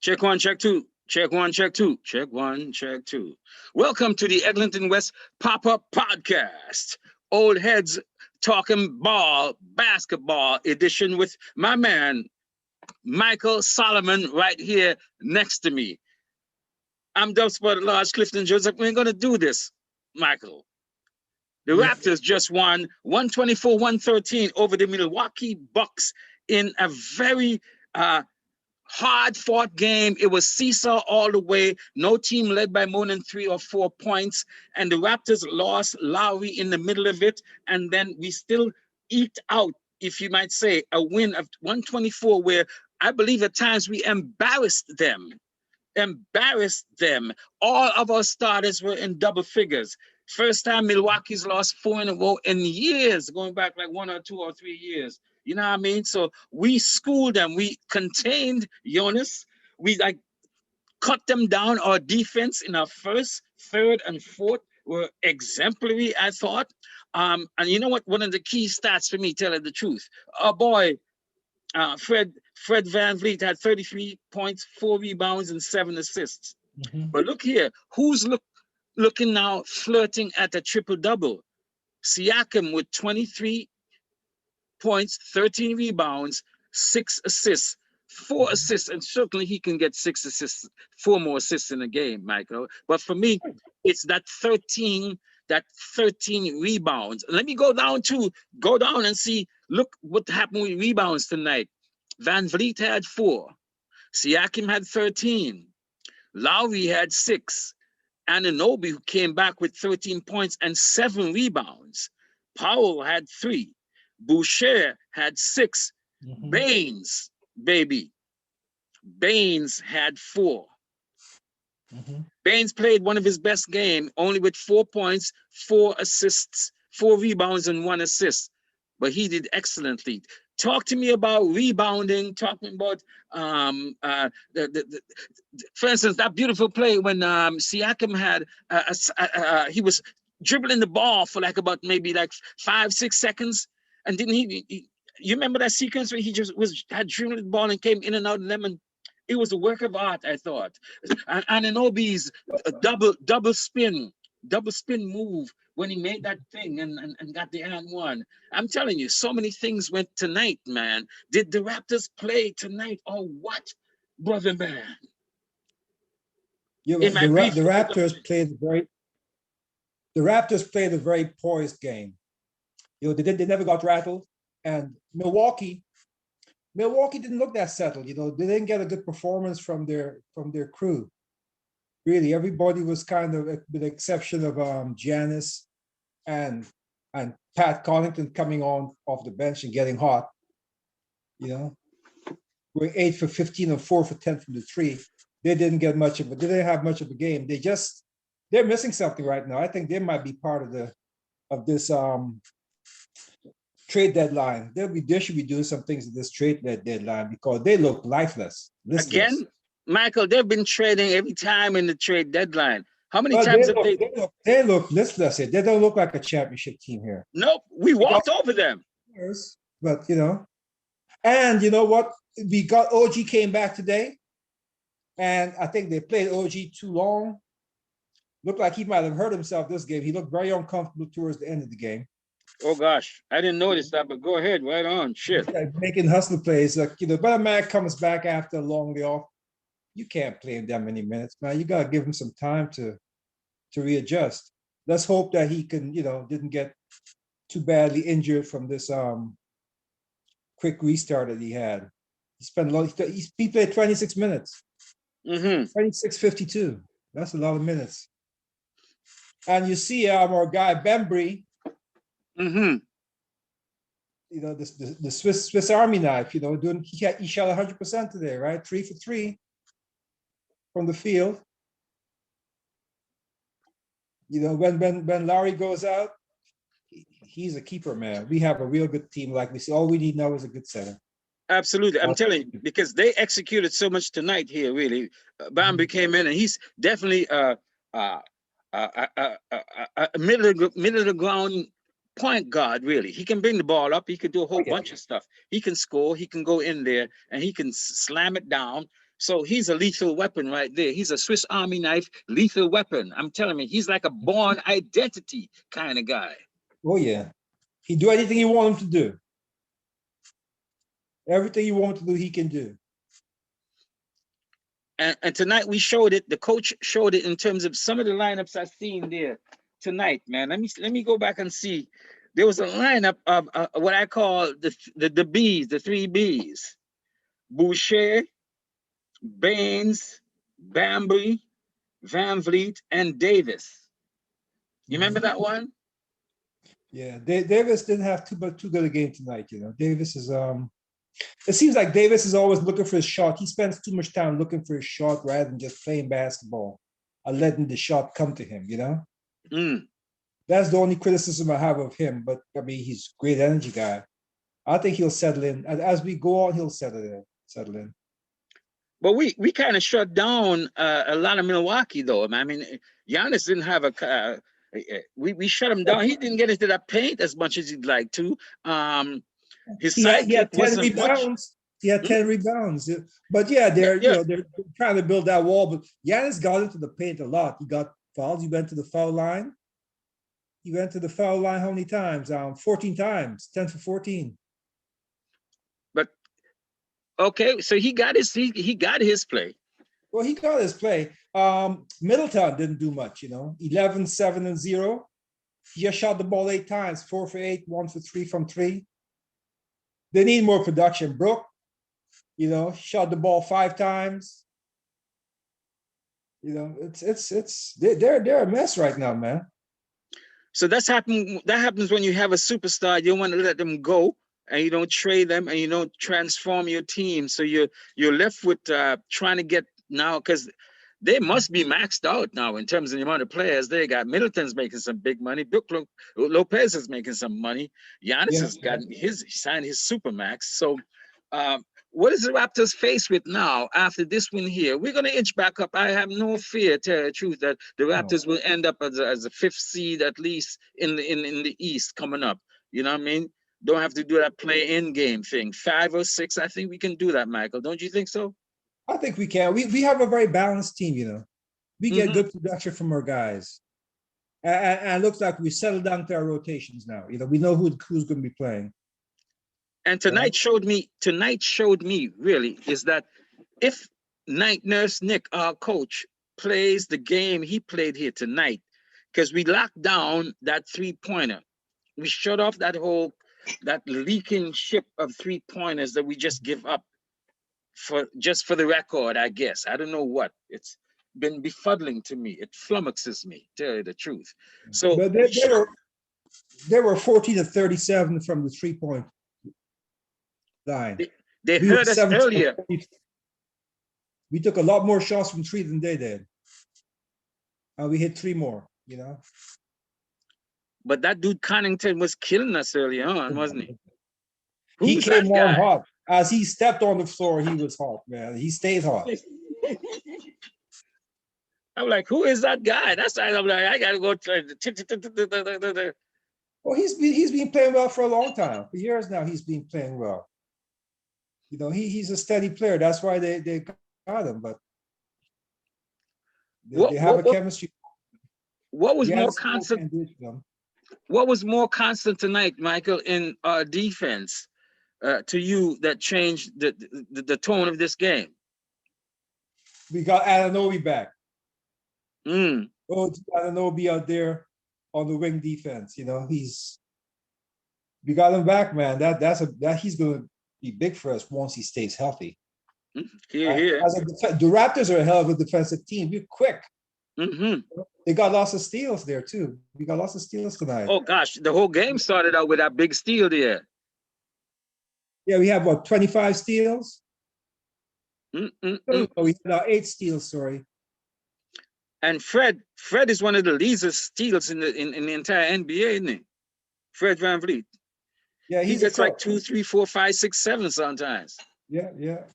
Check one, check two. Check one, check two. Check one, check two. Welcome to the Eglinton West Pop-Up Podcast. Old heads talking ball, basketball edition with my man, Michael Solomon, right here next to me. I'm Dub Sport at Large, Clifton Joseph. We're going to do this, Michael. The Raptors just won 124-113 over the Milwaukee Bucks in a very hard-fought game. It was seesaw all the way. No team led by more than 3 or 4 points. And the Raptors lost Lowry in the middle of it. And then we still eked out, if you might say, a win of 124, where I believe at times we embarrassed them. All of our starters were in double figures. First time Milwaukee's lost 4 in a row in years, going back like 1 or 2 or 3 years. You know what I mean? So we schooled them. We contained Jonas. We like cut them down. Our defense in our first, third, and fourth were exemplary, I thought. And you know what? One of the key stats for me, telling the truth, our boy, Fred VanVleet had 33 points, 4 rebounds, and 7 assists. But look here, who's looking now flirting at a triple-double? Siakam with 23 points, 13 rebounds, 6 assists, 4 assists, and certainly he can get 6 assists, 4 more assists in a game, Michael. But for me, it's that 13 rebounds. Let me go down and see, look what happened with rebounds tonight. Van Vliet had 4. Siakam had 13. Lowry had 6. Anunoby, who came back with 13 points and 7 rebounds. Powell had 3. Boucher had 6. Baines, baby. Baines had 4. Baines played one of his best games, only with 4 points, 4 assists, 4 rebounds, and 1 assist. But he did excellently. Talk to me about rebounding, talking about, for instance, that beautiful play when Siakam had, he was dribbling the ball for like about maybe like 5-6 seconds. And didn't you remember that sequence where he just had dribbled the ball and came in and out of them? And it was a work of art, I thought. And Anunoby's double spin move when he made that thing and got the and one. I'm telling you, so many things went tonight, man. Did the Raptors play tonight or what, brother man? The Raptors played a very poised game. They never got rattled, and Milwaukee didn't look that settled. They didn't get a good performance from their crew. Really, everybody was kind of, with the exception of Giannis and Pat Connaughton coming off the bench and getting hot. We're 8 for 15 and 4 for 10 from the 3. They didn't have much of a game. They're missing something right now. I think they might be part of this trade deadline. They should be doing some things at this trade deadline because they look listless. Again, Michael, they've been trading every time in the trade dedeadline. How many times have they look listless here? They don't look like a championship team here. Nope, we walked over them. But and you know what? We got OG came back today, and I think they played OG too long. Looked like he might have hurt himself this game. He looked very uncomfortable towards the end of the game. Oh gosh, I didn't notice that, but go ahead, right on. Shit. Like making hustle plays, but a man comes back after a long layoff, you can't play him that many minutes, man. You gotta give him some time to readjust. Let's hope that he can, didn't get too badly injured from this quick restart that he had. He spent a lot. He played 26 minutes. 26:52. That's a lot of minutes. And you see our guy Bembry. The Swiss Army knife. He shot 100% today, right? 3 for 3 from the field. When Lowry goes out, he's a keeper, man. We have a real good team. Like we see, all we need now is a good center. Absolutely, I'm telling you, because they executed so much tonight here. Really, Bambi came in, and he's definitely a middle of the ground point guard. Really, he can bring the ball up. He can do a whole bunch of stuff. He can score. He can go in there, and he can slam it down. So he's a lethal weapon right there. He's a Swiss Army knife, lethal weapon. I'm telling you, he's like a born identity kind of guy. Oh yeah, he do anything you want him to do. Everything you want him to do, he can do. And tonight we showed it. The coach showed it in terms of some of the lineups I've seen there tonight, man. Let me go back and see. There was a lineup of what I call the B's, the three B's: Boucher, Baines, Bambury, Van Vliet, and Davis. You remember that one? Yeah, Davis didn't have too good a game tonight. You know, Davis is It seems like Davis is always looking for his shot. He spends too much time looking for his shot rather than just playing basketball or letting the shot come to him. You know, that's the only criticism I have of him. But I mean, he's a great energy guy. I think he'll settle in as we go on. He'll settle in. But we kind of shut down a lot of Milwaukee, though. I mean, Giannis didn't have a. We shut him down. He didn't get into that paint as much as he'd like to. His he had 10 wasn't rebounds. much. He had 10 rebounds. But yeah, they're trying to build that wall. But Giannis got into the paint a lot. He got fouls. He went to the foul line. He went to the foul line how many times? 14 times. 10 for 14. But okay, so he got his play. Well, he got his play. Middleton didn't do much, 11, 7, and 0. He just shot the ball 8 times, 4 for 8, 1 for 3 from 3. They need more production. Brook, shot the ball 5 times. They're a mess right now, man. So that happens when you have a superstar. You don't want to let them go, and you don't trade them, and you don't transform your team. So you're left with trying to get now, because they must be maxed out now in terms of the amount of players they got. Middleton's making some big money. Brook Lopez is making some money. Giannis has gotten signed his supermax. So what is the Raptors faced with now after this win here? We're going to inch back up. I have no fear, to tell the truth, that the Raptors will end up as a 5th seed at least in the East coming up. You know what I mean? Don't have to do that play-in game thing. 5 or 6, I think we can do that, Michael. Don't you think so? I think we can. We have a very balanced team, We get good production from our guys. And it looks like we settled down to our rotations now. We know who's going to be playing. And tonight showed me really is that if Nurse Nick, our coach, plays the game he played here tonight, because we locked down that 3-pointer. We shut off that leaking ship of 3-pointers that we just give up for the record, I guess. I don't know what. It's been befuddling to me. It flummoxes me, to tell you the truth. So but they were 14 to 37 from the 3-point line. They heard us earlier. We took a lot more shots from 3 than they did. And we hit 3 more, But that dude Connington was killing us early on, wasn't he? He came on hot. As he stepped on the floor, he was hot, man. He stayed hot. I'm like, who is that guy? That's why I'm like, I gotta go try. Well, he's been playing well for a long time. For years now, he's been playing well. He's a steady player. That's why they got him. But they have a chemistry. What was more constant? What was more constant tonight, Michael, in defense? To you, that changed the tone of this game? We got Anunoby back. Oh, Anunoby out there on the wing defense. We got him back, man. He's going to be big for us once he stays healthy. Here. The Raptors are a hell of a defensive team. We're quick. They got lots of steals there too. We got lots of steals tonight. Oh gosh, the whole game started out with that big steal there. Yeah, we have 25 steals? We had 8 steals, sorry. And Fred is one of the leaders of steals in the entire NBA, isn't he? Fred VanVleet. Yeah, he gets like 2, 3, 4, 5, 6, 7 sometimes. Yeah.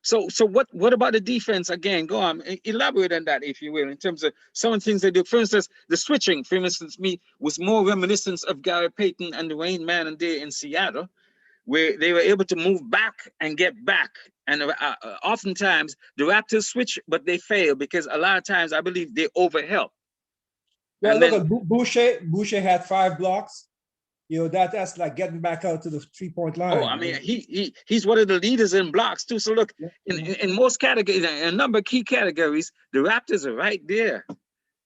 So what about the defense? Again, go on, elaborate on that, if you will, in terms of some of the things they do. For instance, the switching, for instance, was more reminiscent of Gary Payton and the Wayne Manning day in Seattle. where they were able to move back and get back. And oftentimes the Raptors switch, but they fail because a lot of times I believe they overhelp. Well, And look then, at Boucher. Boucher had 5 blocks. You know, that's like getting back out to the 3-point line. oh, I mean, he's one of the leaders in blocks too. So look, in most categories, in a number of key categories, the Raptors are right there.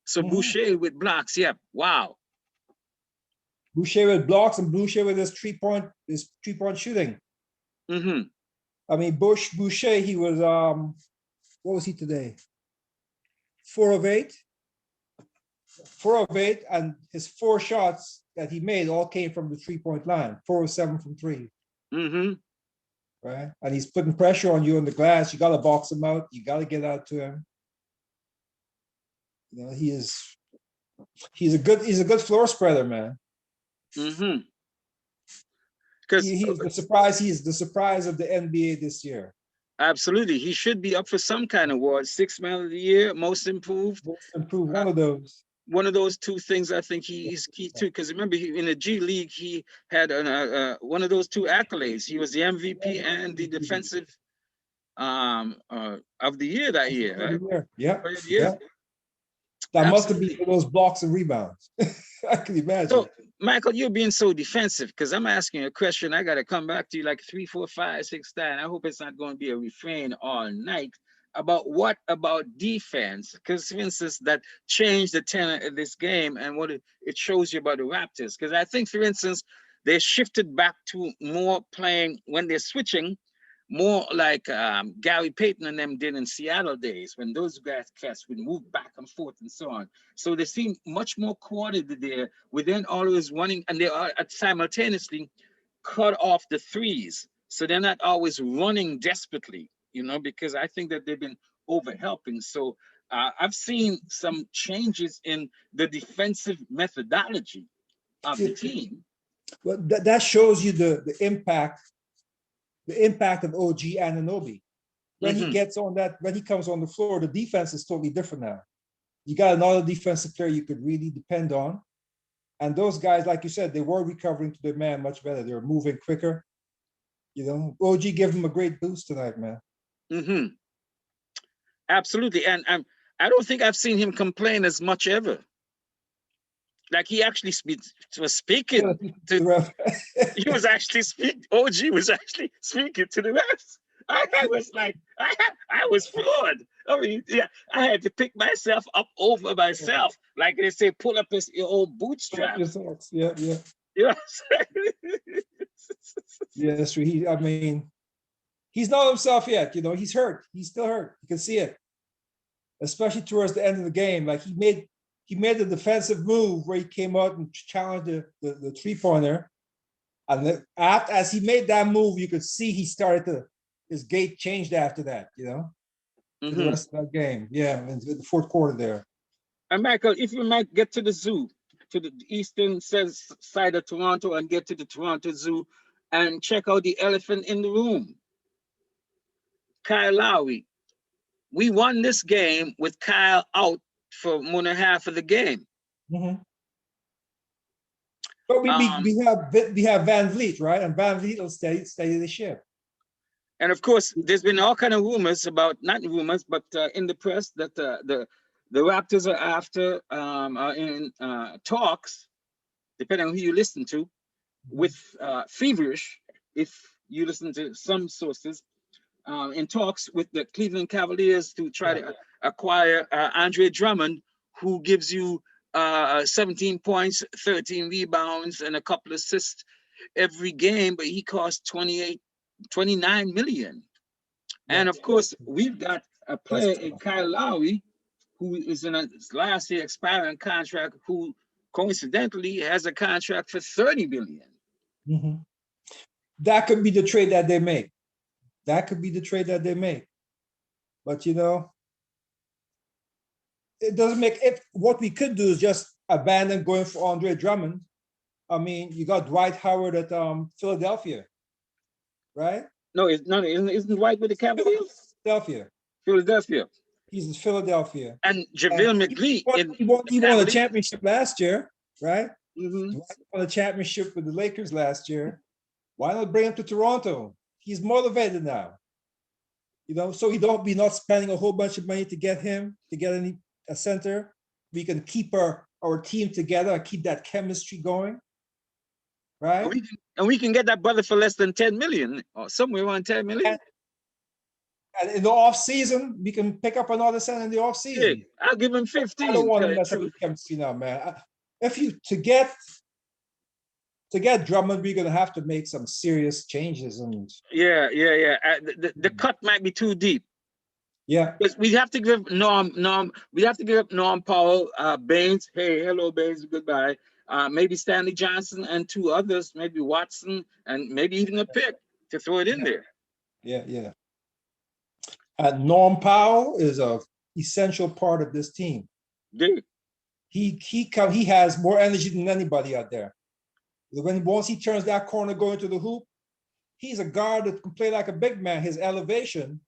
So Boucher with blocks, yeah, wow. Boucher with blocks and Boucher with his 3-point shooting. I mean, Boucher, he was what was he today? 4 of 8. 4 of 8, and his 4 shots that he made all came from the 3-point line. 4 of 7 from 3. Right, and he's putting pressure on you on the glass. You got to box him out. You got to get out to him. You know, he's a good floor spreader, man. Because he's the surprise. He's the surprise of the NBA this year. Absolutely, he should be up for some kind of award. 6th Man of the Year, Most Improved. Most Improved, one of those. One of those 2 things I think he's key to, because remember in the G League he had one of those 2 accolades. He was the MVP and the defensive of the year that year. Right? Yeah. That must have been those blocks and rebounds. I can imagine. So, Michael, you're being so defensive because I'm asking a question. I got to come back to you like 3, 4, 5, 6 times. I hope it's not going to be a refrain all night. What about defense? Because, for instance, that changed the tenor of this game and what it shows you about the Raptors. Because I think, for instance, they shifted back to more playing when they're switching, more like Gary Payton and them did in Seattle days when those guys would move back and forth and so on. So they seem much more coordinated there within always running, and they are simultaneously cut off the threes. So they're not always running desperately, you know, because I think that they've been overhelping. So I've seen some changes in the defensive methodology of the team. Well, that shows you the impact of OG Anunoby. When he gets on when he comes on the floor, the defense is totally different now. You got another defensive player you could really depend on. And those guys, like you said, they were recovering to their man much better. They were moving quicker. You know, OG gave him a great boost tonight, man. Absolutely. And I don't think I've seen him complain as much ever. Like he actually was speaking to he was actually speaking. OG was actually speaking to the refs. I was like, I was floored. I mean, yeah, I had to pick myself up over myself. Like they say, pull up your old bootstraps. Yeah. You know what I'm saying? Yeah, that's true. I mean, he's not himself yet. You know, he's hurt. He's still hurt. You can see it, especially towards the end of the game. Like he made a defensive move where he came out and challenged the 3-pointer. And as he made that move, you could see he started his gait changed after that, you know, the rest of that game. Yeah, in the 4th quarter there. And Michael, if you might get to the zoo, to the eastern side of Toronto and get to the Toronto Zoo and check out the elephant in the room, Kyle Lowry. We won this game with Kyle out for more than half of the game. But we have Van Vliet, right? And Van Vliet will steady the ship. And of course, there's been all kind of rumors about, not rumors, but in the press that the Raptors are after in talks, depending on who you listen to, with Feverish, if you listen to some sources, in talks with the Cleveland Cavaliers to try to acquire Andre Drummond, who gives you 17 points, 13 rebounds, and a couple assists every game, but he costs 29 million. And of course, we've got a player in Kyle Lowry, who is in his last year expiring contract, who coincidentally has a contract for 30 million. That could be the trade that they make. But you know, it doesn't make it. What we could do is just abandon going for Andre Drummond. I mean, you got Dwight Howard at Philadelphia, right? No, isn't Dwight with the Cavaliers? Philadelphia. He's in Philadelphia. And JaVale McGee. He won a championship last year, right? Dwight won a championship with the Lakers last year. Why not bring him to Toronto? He's motivated now. You know, so we don't be not spending a whole bunch of money to get him, to get a center. We can keep our team together and keep that chemistry going. Right? And we can get that brother for less than 10 million or somewhere around 10 million. And in the off season, we can pick up another center in the off season. Yeah, I'll give him 15. I don't want to mess up with chemistry now, man. If you to get Drummond, we're gonna have to make some serious changes. And yeah. The cut might be too deep. Yeah, because we have to give Norm Powell, Baines. Hey, hello, Baines. Goodbye. Maybe Stanley Johnson and two others, maybe Watson, and maybe even a pick to throw it in there. Yeah. And Norm Powell is a essential part of this team. Dude. He has more energy than anybody out there. Once he turns that corner going to the hoop, he's a guard that can play like a big man. His elevation,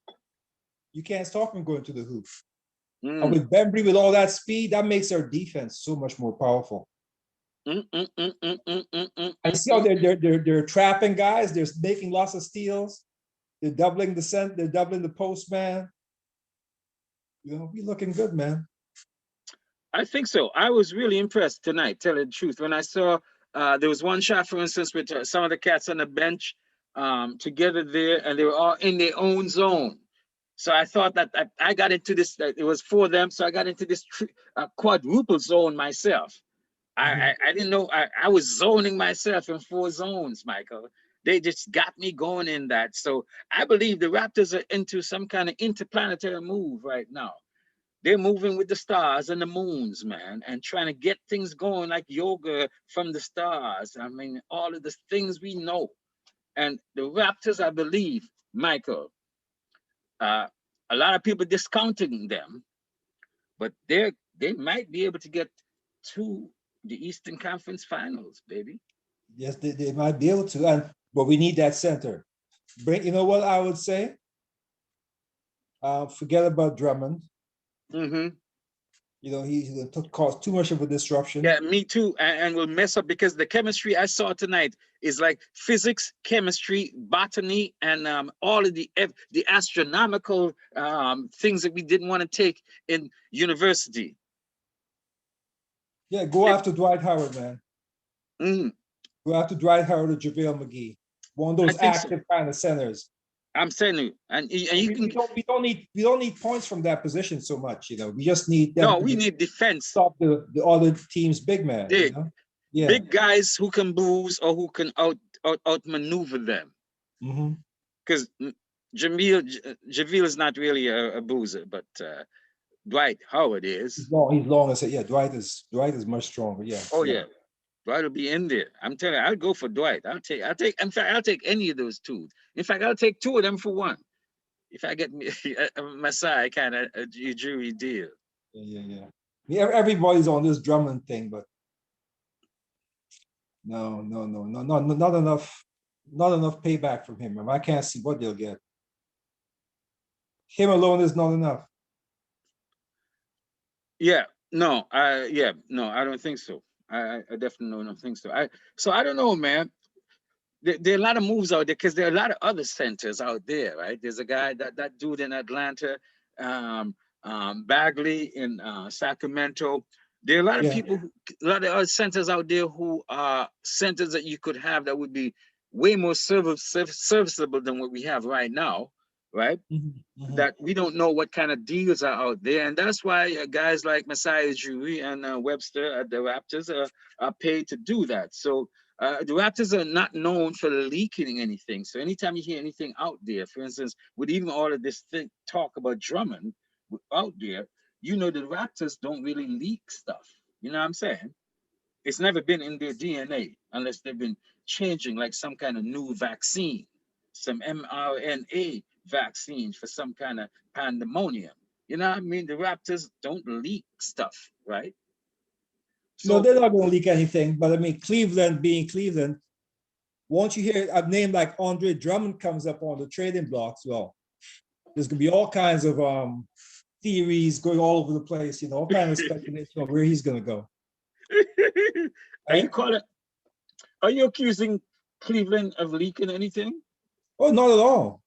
you can't stop him going to the hoop. And with Bembry with all that speed, that makes our defense so much more powerful. I see how they're trapping guys. They're making lots of steals. They're doubling the center. They're doubling the post man. You know, we're looking good, man. I think so. I was really impressed tonight, tell you the truth. When I saw there was one shot, for instance, with some of the cats on the bench together there, and they were all in their own zone. So I thought that I got into this, that it was for them. So I got into this quadruple zone myself. I didn't know, I was zoning myself in 4 zones, Michael. They just got me going in that. So I believe the Raptors are into some kind of interplanetary move right now. They're moving with the stars and the moons, man, and trying to get things going like yoga from the stars. I mean, all of the things we know. And the Raptors, I believe, Michael, a lot of people discounting them, but they might be able to get to the Eastern Conference Finals, baby. Yes, they might be able to, but we need that center. You know what I would say? Forget about Drummond. You know, he's going to cause too much of a disruption. Yeah, me too. And will mess up because the chemistry I saw tonight is like physics, chemistry, botany, and all of the astronomical things that we didn't want to take in university. Yeah, go after Dwight Howard, man. Go after Dwight Howard or JaVale McGee. One of those active kind of centers. I'm saying you, and you we don't need points from that position so much, you know. We just need them. No, we need defense. Stop the other team's big man. You know? Yeah. Big guys who can bruise or who can outmaneuver them. Because JaVale is not really a bruiser, but Dwight Howard is. He's long. I said, yeah. Dwight is much stronger. Yeah. Oh yeah. Dwight will be in there. I'm telling you, I'll go for Dwight. I'll take. In fact, I'll take any of those two. In fact, I'll take 2 of them for 1. If I get Masai kind of a jury deal. Yeah. Everybody's on this Drummond thing, but no, not enough payback from him. I can't see what they'll get. Him alone is not enough. Yeah, no, I don't think so. I definitely don't think so. I don't know, man. There are a lot of moves out there because there are a lot of other centers out there, right? There's a guy that dude in Atlanta, Bagley in Sacramento. There are a lot of people, a lot of other centers out there who are centers that you could have that would be way more serviceable than what we have right now, right? That we don't know what kind of deals are out there, and that's why guys like Masai Ujiri and Webster at the Raptors are paid to do that. So the Raptors are not known for leaking anything. So anytime you hear anything out there, for instance, with even all of this talk about Drummond out there, you know the Raptors don't really leak stuff. You know what I'm saying? It's never been in their DNA unless they've been changing like some kind of new vaccine, some mRNA vaccine for some kind of pandemonium. You know what I mean? The Raptors don't leak stuff, right? So, no, they're not going to leak anything. But I mean, Cleveland being Cleveland, once you hear a name like Andre Drummond comes up on the trading blocks, well, there's going to be all kinds of theories going all over the place, you know, all kinds of speculation of where he's going to go. Are you accusing Cleveland of leaking anything? Oh, not at all.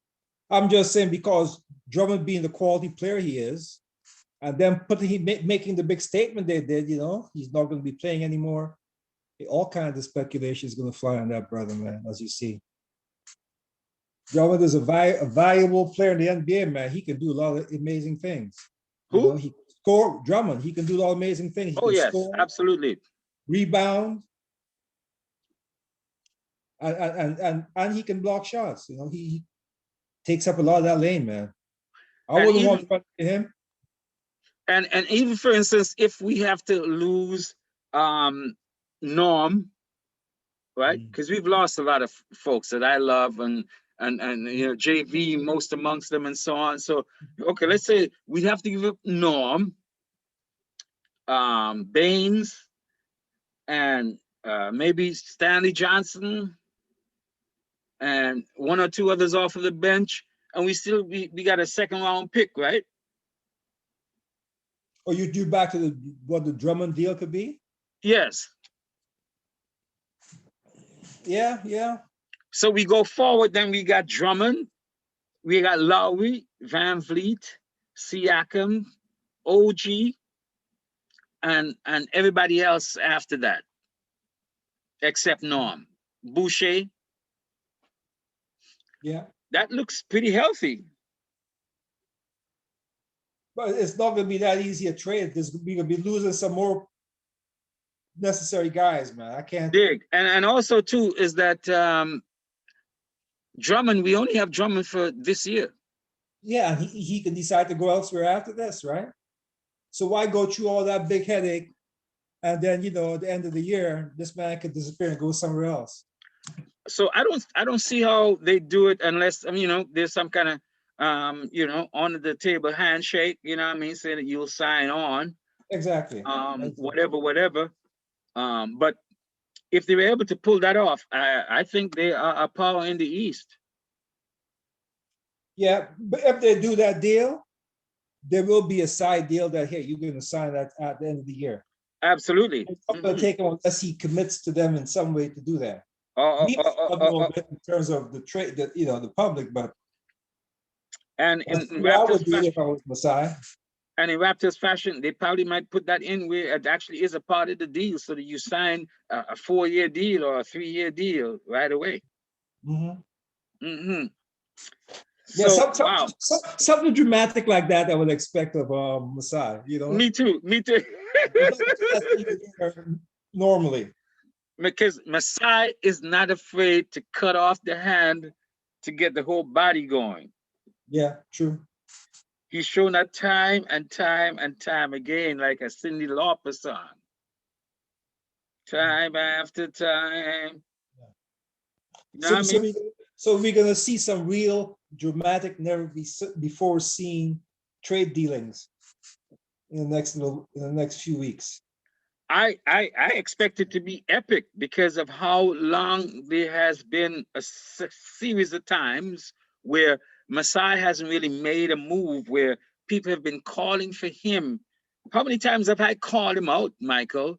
I'm just saying because Drummond being the quality player he is, and then making the big statement they did, he's not going to be playing anymore. All kinds of speculation is going to fly on that brother, man, as you see. Drummond is a valuable player in the NBA, man. He can do a lot of amazing things. Who? He score Drummond. He can do a lot of amazing things. He Oh can yes, score, absolutely. rebound, and he can block shots. He takes up a lot of that lane, man. I And wouldn't even want to run into him. and even for instance, if we have to lose Norm, right? Because we've lost a lot of folks that I love and JV most amongst them and so on. So okay, let's say we have to give up Norm, Baines, and maybe Stanley Johnson and one or two others off of the bench, and we got a second round pick, right? Or you do back to what the Drummond deal could be? Yes. Yeah. So we go forward, then we got Drummond, we got Lowry, Van Vliet, Siakam, OG, and everybody else after that, except Norm. Boucher. Yeah. That looks pretty healthy. But it's not going to be that easy a trade. We're going to be losing some more necessary guys, man. I can't. Big. And also, too, is that Drummond, we only have Drummond for this year. Yeah, he can decide to go elsewhere after this, right? So why go through all that big headache and then, at the end of the year, this man could disappear and go somewhere else. So I don't see how they do it unless there's some kind of on the table handshake, say that you'll sign on. Exactly. Whatever. But if they were able to pull that off, I think they are a power in the East. Yeah, but if they do that deal, there will be a side deal that, hey, you're going to sign that at the end of the year. Absolutely. It's not going to take him unless he commits to them in some way to do that. In terms of the trade, the public, but and in I would do it if I was Masai. And in Raptors fashion, they probably might put that in where it actually is a part of the deal, so that you sign a 4-year deal or a 3-year deal right away. Yeah, something dramatic like that I would expect of Masai. Me too. Normally, because Masai is not afraid to cut off the hand to get the whole body going. Yeah, true. He's shown that time and time and time again, like a Cyndi Lauper song. Time after time. Yeah. So we're gonna see some real dramatic, never before seen trade dealings in the next few weeks. I expect it to be epic because of how long there has been a series of times where Masai hasn't really made a move, where people have been calling for him. How many times have I called him out, Michael,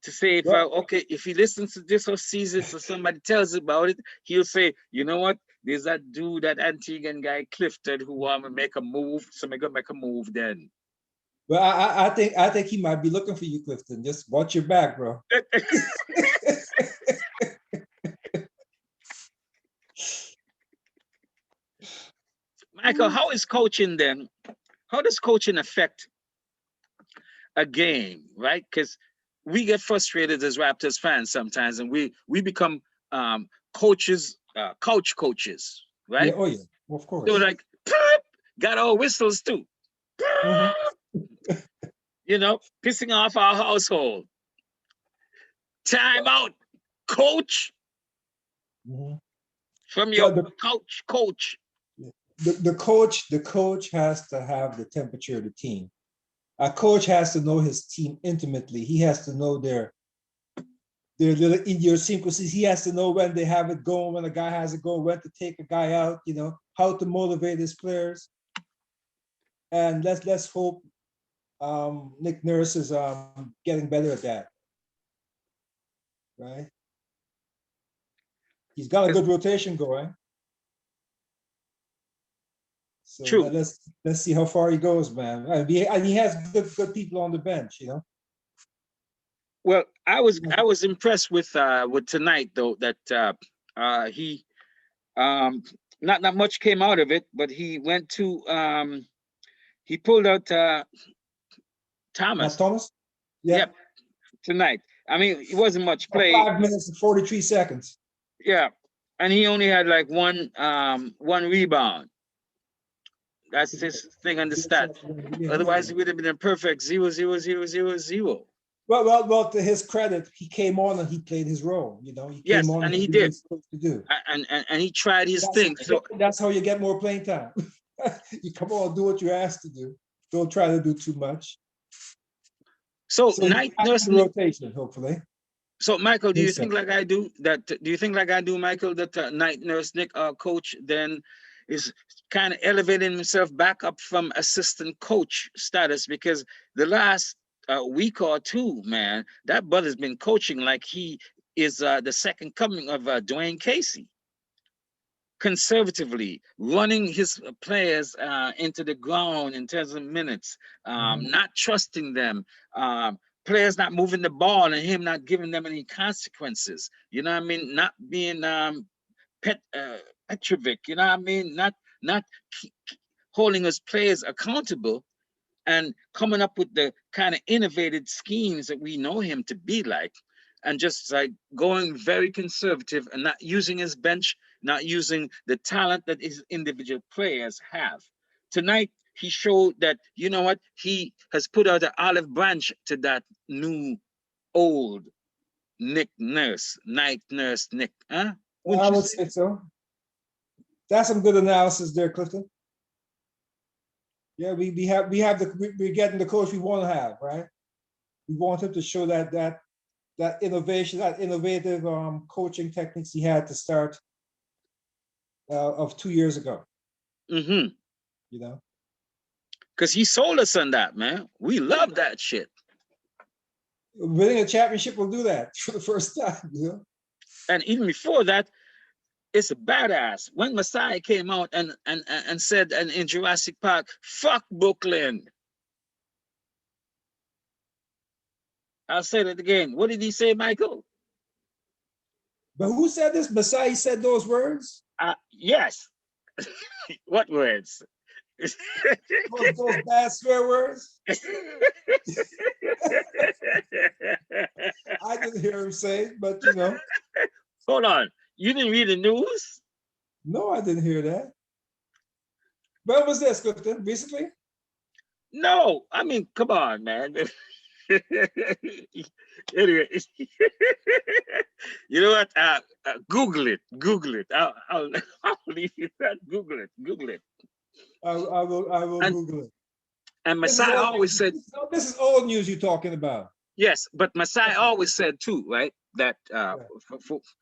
to say, if he listens to this or sees it or somebody tells about it, he'll say, you know what? There's that dude, that Antiguan guy, Clifton, who want to make a move, so I'm gonna make a move then. Well, I think he might be looking for you, Clifton. Just watch your back, bro. Michael, how is coaching then? How does coaching affect a game, right? Because we get frustrated as Raptors fans sometimes, and we become coaches, couch coaches, right? Yeah, oh yeah, of course. So like, got our whistles too. Pissing off our household. Time out, coach. From your coach. The coach has to have the temperature of the team. A coach has to know his team intimately. He has to know their little idiosyncrasies. He has to know when they have it going, when a guy has it going, when to take a guy out, how to motivate his players. And let's hope Nick Nurse is getting better at that. Right? He's got a good rotation going. So True. let's see how far he goes, man. And he has good people on the bench, you know. Well, I was impressed with tonight though, that he not much came out of it, but he went to he pulled out Matt Thomas. Thomas? Yeah. Yep, tonight. I mean, it wasn't much play. 5 minutes and 43 seconds. Yeah, and he only had like one rebound. That's his thing on the stat. Otherwise, it would have been a perfect 0-0-0-0-0. Well, to his credit, he came on and he played his role. You know, he Yes, came on and he did what did. he's supposed to do. And he tried his thing. So That's how you get more playing time. You come on, do what you're asked to do. Don't try to do too much. So So night nurse rotation, hopefully. So Michael, do you Yes, sir. think like I do that? Do you think like I do, Michael, that night nurse Nick, our coach, then is kind of elevating himself back up from assistant coach status? Because the last week or two, man, that brother's been coaching like he is the second coming of Dwayne Casey. Conservatively running his players into the ground in terms of minutes, not trusting them, players not moving the ball and him not giving them any consequences. You know what I mean? Not being Petrovic. You know what I mean? Not holding his players accountable and coming up with the kind of innovative schemes that we know him to be like, and just like going very conservative and not using his bench, not using the talent that his individual players have. Tonight, he showed that, you know what, he has put out an olive branch to that new old Nick Nurse, night nurse Nick. Huh? I would say so. That's some good analysis there, Clifton. Yeah, we're getting the coach we want to have, right? We want him to show that innovation, that innovative coaching techniques he had to start of 2 years ago. Mm-hmm. You know, because he sold us on that, man. We love that shit. Winning a championship will do that for the first time, you know. And even before that, it's a badass. When Messiah came out and said in Jurassic Park, "Fuck Brooklyn." I'll say that again. What did he say, Michael? But who said this? Messiah said those words? Yes. What words? those bad swear words? I didn't hear him say it, but you know. Hold on. You didn't read the news? No, I didn't hear that. When was this, Clifton? Recently? No. I mean, come on, man. Anyway, you know what? Google it. Google it. I'll leave you that. Google it. Google it. I will Google it. And Messiah always said, "This is old news you're talking about." Yes, but Messiah always said too, right? That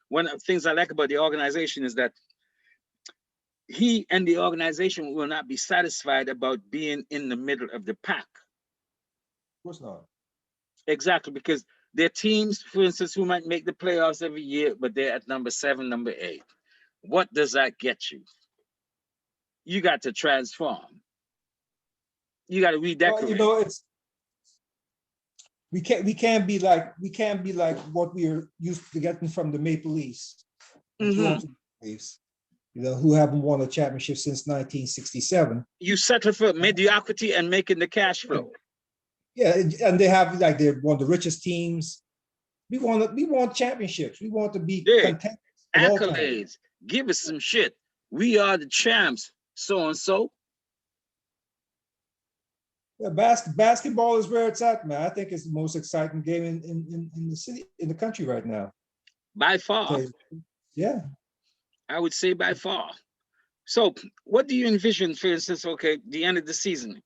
one of the things I like about the organization is that he and the organization will not be satisfied about being in the middle of the pack. Of course not. Exactly, because there are teams, for instance, who might make the playoffs every year, but they're at number 7, number 8. What does that get you? You got to transform. You got to redecorate. Well, you know, we can't be like what we are used to getting from the Maple Leafs, Toronto Leafs, you know, who haven't won a championship since 1967. You settle for mediocrity and making the cash flow. Yeah, and they're one of the richest teams. We want championships. We want to be content. Accolades. Give us some shit. We are the champs. So and so. Yeah, basketball is where it's at, man. I think it's the most exciting game in the city, in the country right now. By far. Yeah. I would say by far. So what do you envision, for instance, okay, the end of the season?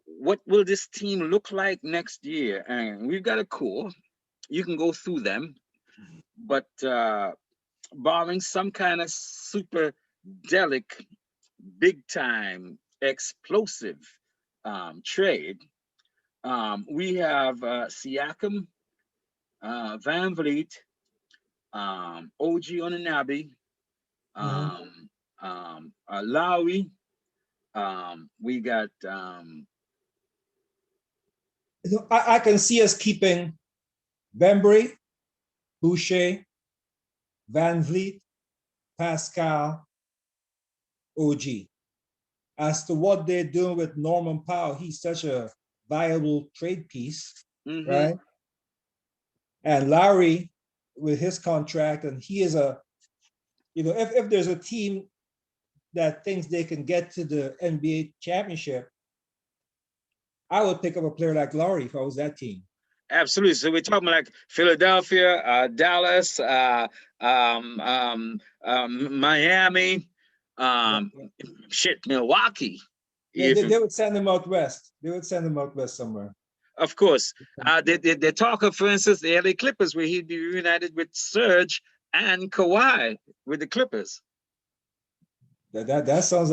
What will this team look like next year? And we've got a core. You can go through them. But barring some kind of super delic, big time, explosive trade, we have Siakam, Van Vliet, OG Anunoby, Mhm. Lowry. We got I can see us keeping Bembry, Boucher, Van Vliet, Pascal, OG. As to what they're doing with Norman Powell, he's such a viable trade piece, mm-hmm, right? And Lowry with his contract, and he is a, if there's a team that thinks they can get to the NBA championship, I would pick up a player like Lowry if I was that team. absolutely. So we're talking like Philadelphia, Dallas, Miami, Yeah, um, yeah. shit, Milwaukee. Yeah, If they would send him out west. They would send him out west somewhere. Of course, they talk of, for instance, the LA Clippers, where he'd be reunited with Serge and Kawhi with the Clippers. That sounds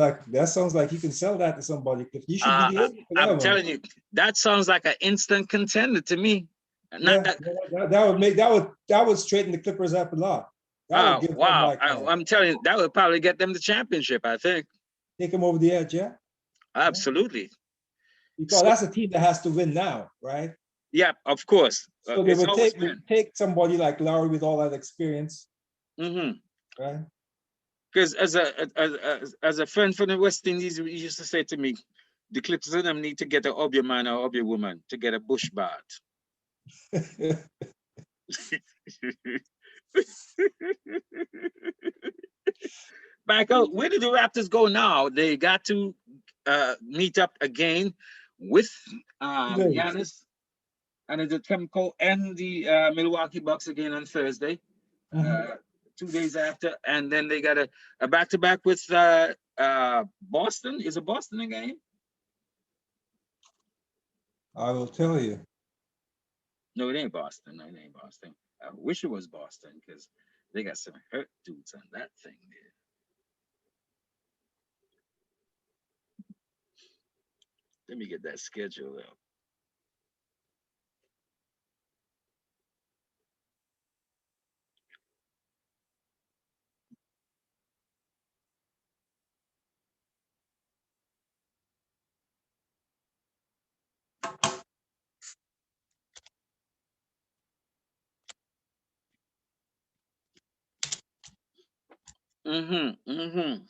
like you can sell that to somebody. If you should be the agent for I'm that one. telling you, that sounds like an instant contender to me. Not Yeah, that. that would straighten the Clippers up a lot. That would give them Wow. like I'm telling you, that would probably get them the championship. I think take them over the edge, yeah. Yeah. absolutely. Because So that's a team that has to win now, right? yeah, of course, So they it's would always take been. somebody like Lowry with all that experience, Mm-hmm. right? Because as a friend from the West Indies, he used to say to me, the Clippers and them need to get an Obia man or Obia woman to get a bush bath. Back out. Where did the Raptors go now? They got to meet up again with Today. Giannis and the Chemical and the Milwaukee Bucks again on Thursday, Mhm. uh, 2 days after, and then they got a back-to-back with Boston. Is it Boston again? I will tell you. No, it ain't Boston. No, it ain't Boston. I wish it was Boston because they got some hurt dudes on that thing there. Let me get that schedule up. Mm-hmm. Mm-hmm.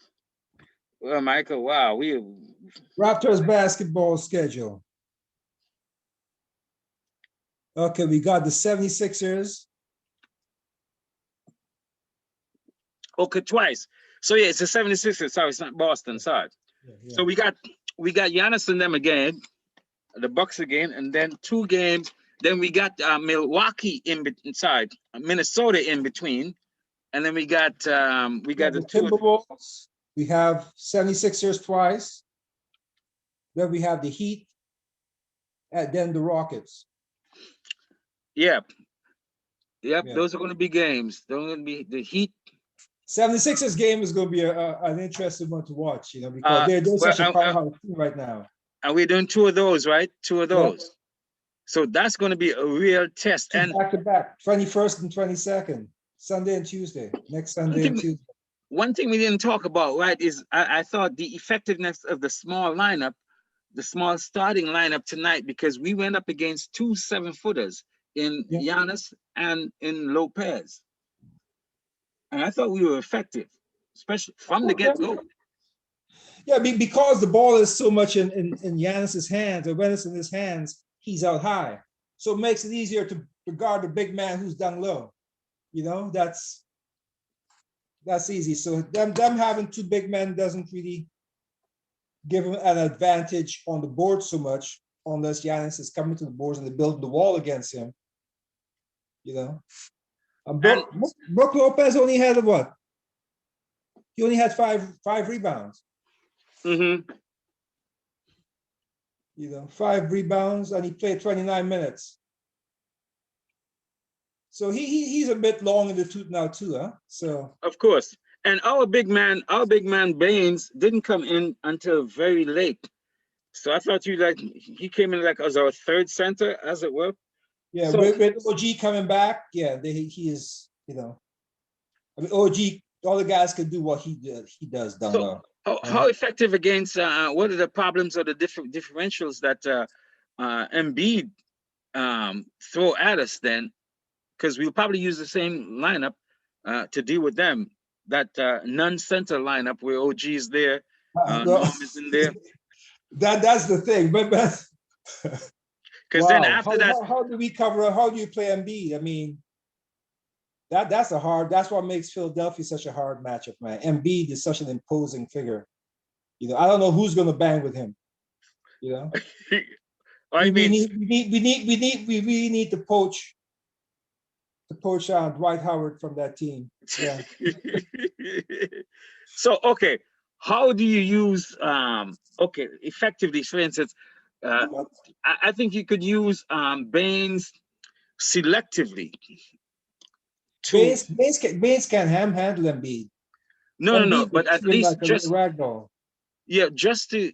Well, Michael, wow, we Raptors basketball schedule. Okay, we got the 76ers. okay twice. So yeah, it's the 76ers. Sorry, it's not Boston. Sorry. Yeah, So yeah. we got Giannis and them again, the Bucks again, and then 2 games. Then we got Milwaukee inside, Minnesota in between, and then we Yeah, got the the two. Timberwolves. We have 76ers twice. Then we have the Heat, and then the Rockets. Yep, yep. Yeah. Those are going to be games. Those are going to be the Heat. 76ers game is going to be an interesting one to watch, because they're doing Well, such a powerhouse team right now. and we're doing 2 of those, right? 2 of Yeah, those. So that's going to be a real test. two And back to back, 21st and 22nd, Sunday and Tuesday, next one Sunday and thing, Tuesday. one thing we didn't talk about, right, is I thought the effectiveness of the small lineup, the small starting lineup tonight, because we went up against 2 7-footers in Yeah. Giannis and in Lopez. And I thought we were effective, especially from the get-go. Yeah, because the ball is so much in Giannis's hands, or when it's in his hands, he's out high. So it makes it easier to guard the big man who's down low. That's easy. So them having 2 big men doesn't really give him an advantage on the board so much, unless Giannis is coming to the boards and they're building the wall against him. And Brook Lopez only had what? He only had five rebounds. mm-hmm. 5 rebounds, and he played 29 minutes. So he's a bit long in the tooth now too, huh? So Of course. And our big man Baines didn't come in until very late. So I thought he came in like as our third center, as it were. yeah, So with OG coming back, yeah, he is. I mean, OG all the guys can do what he does down So low. how effective against what are the problems or the differentials that Embiid throw at us then? Because we'll probably use the same lineup to deal with them. That non-center lineup where OG is there, Well, Norm is in there. that's the thing. But Because then wow, after that, how do we cover? How do you play Embiid? I mean, that's a hard. That's what makes Philadelphia such a hard matchup, man. Embiid is such an imposing figure. You know, I don't know who's going to bang with him. You know, I mean, we really need to poach Dwight Howard from that team. Yeah. So okay, how do you use okay effectively? For instance, I think you could use Baines selectively to Baines can handle Embiid. no, Embiid will but at treat him least like a ragdoll. yeah, just to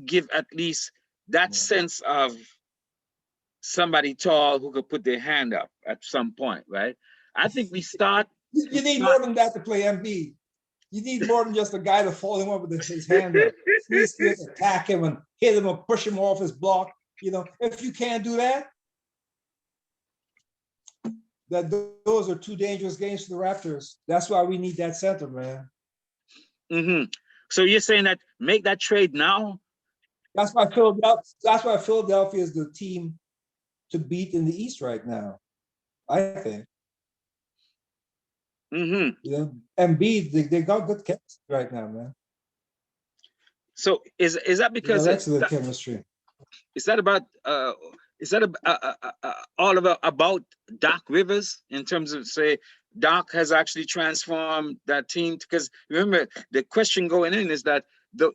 give at least that sense of somebody tall who could put their hand up at some point, right? I think we start. You need more than that to play Embiid. You need more than just a guy to fall him up with his hand up. You need to attack him and hit him and push him off his block. You know, if you can't do that, those are two dangerous games for the Raptors. That's why we need that center, man. So you're saying that make that trade now? That's why Philadelphia is the team to beat in the East right now, I think. You know, Embiid, they got good chemistry right now, man. So is that because excellent chemistry? Is that about all about Doc Rivers in terms of say Doc has actually transformed that team? Because remember the question going in is that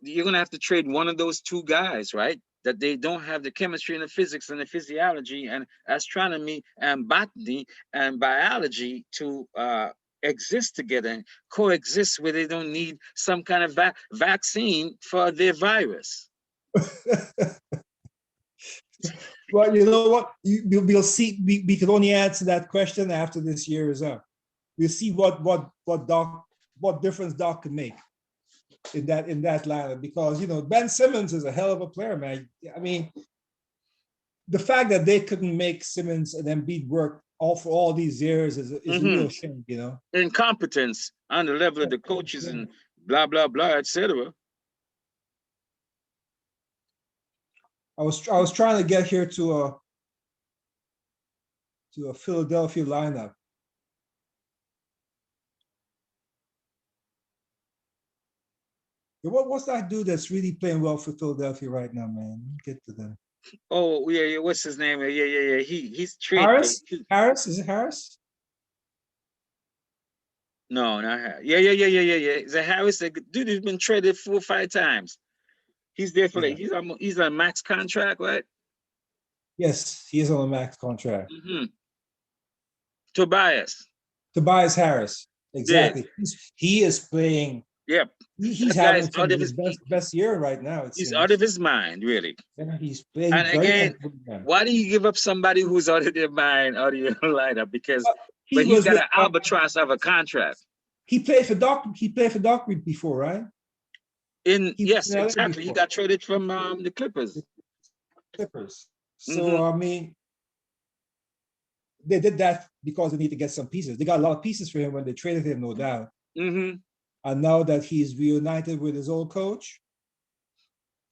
you're gonna have to trade one of those two guys, right? That they don't have the chemistry and the physics and the physiology and astronomy and botany and biology to exist together and coexist where they don't need some kind of vaccine for their virus. Well, you know what? We'll see. We can only answer that question after this year is up. We'll see what difference Doc can make in that lineup, because you know Ben Simmons is a hell of a player, man. I mean, the fact that they couldn't make Simmons and Embiid work for all these years is a real shame, you know. Incompetence on the level of the coaches and blah blah blah, etc. I was trying to get here to a Philadelphia lineup. What's that dude that's really playing well for Philadelphia right now, man? Get to them. Oh yeah. What's his name? Yeah. He's traded. Harris. Harris, is it Harris? No, not Harris. Yeah. Is it Harris? The dude who's been traded 4 or 5 times. He's there for he's on a max contract, right? Yes, he is on a max contract. Tobias Harris. Exactly. Yeah. He is playing. Yep. He's having his best year right now. He's out of his mind, really. Yeah, he's playing. And again, why do you give up somebody who's out of their mind out of your lineup? Because he's got an albatross of a contract. He played for Doc. He played for Doc before, right? Yes, exactly. He got traded from the Clippers. So I mean, they did that because they need to get some pieces. They got a lot of pieces for him when they traded him, no doubt. And now that he's reunited with his old coach,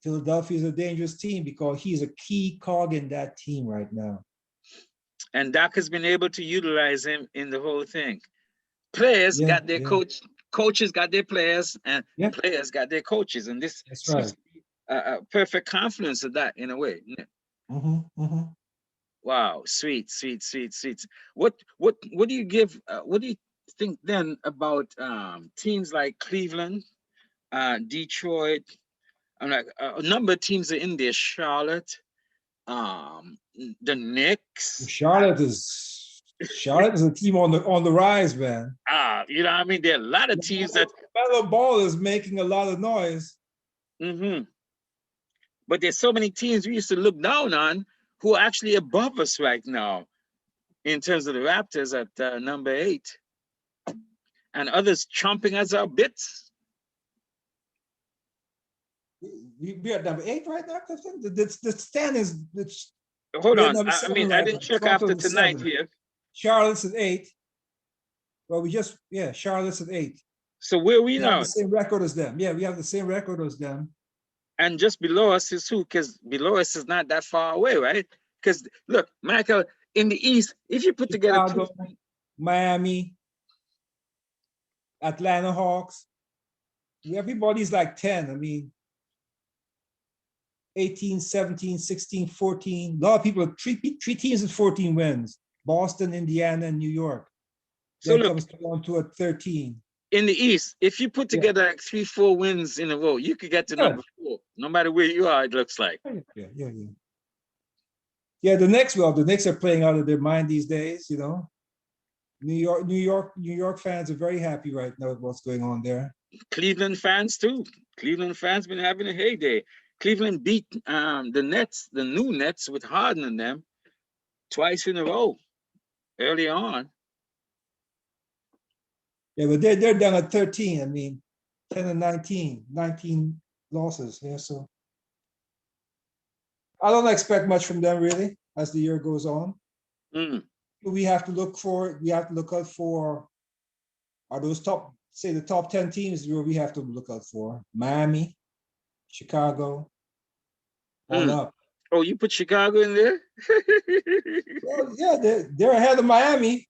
Philadelphia is a dangerous team because he's a key cog in that team right now. And Doc has been able to utilize him in the whole thing. Players got their coach, coaches got their players, and players got their coaches. And this is a perfect confluence of that in a way. Wow, sweet. What do you give? What do you think then about teams like Cleveland, Detroit? I'm like a number of teams are in there. Charlotte, the Knicks. Charlotte is a team on the rise, man. You know what I mean? There are a lot of teams that Melo Ball is making a lot of noise. But there's so many teams we used to look down on who are actually above us right now in terms of the Raptors at number 8. and others chomping at our bits. We are number 8 right now, Clifton. The stand is Hold we are on. number I 7 mean, I right now. didn't check after Toronto's tonight 7. here. Charlotte's at 8. Well, Charlotte's at 8. So where we We have now? the same record as them. Yeah, we have the same record as them. And just below us is who? Because below us is not that far away, right? Because look, Michael, in the East, if you put together Chicago, Miami, Atlanta Hawks, everybody's like 10. I mean, 18, 17, 16, 14. A lot of people are three teams with 14 wins. Boston, Indiana, and New York. so Then look, comes Toronto at 13. in the East, if you put together like 3-4 wins in a row, you could get to number 4, no matter where you are, it looks like. Yeah, the Knicks are playing out of their mind these days, you know. New York fans are very happy right now with what's going on there. Cleveland fans too. Cleveland fans been having a heyday. Cleveland beat the Nets, the new Nets, with Harden and them twice in a row early on. Yeah, but they're down at 13. I mean, 10 and 19 losses. Yeah, so I don't expect much from them really as the year goes on. We have to look out for are those the top 10 teams where we have to look out for. Miami, Chicago, on up. Oh, you put Chicago in there? Well, yeah, they're ahead of Miami.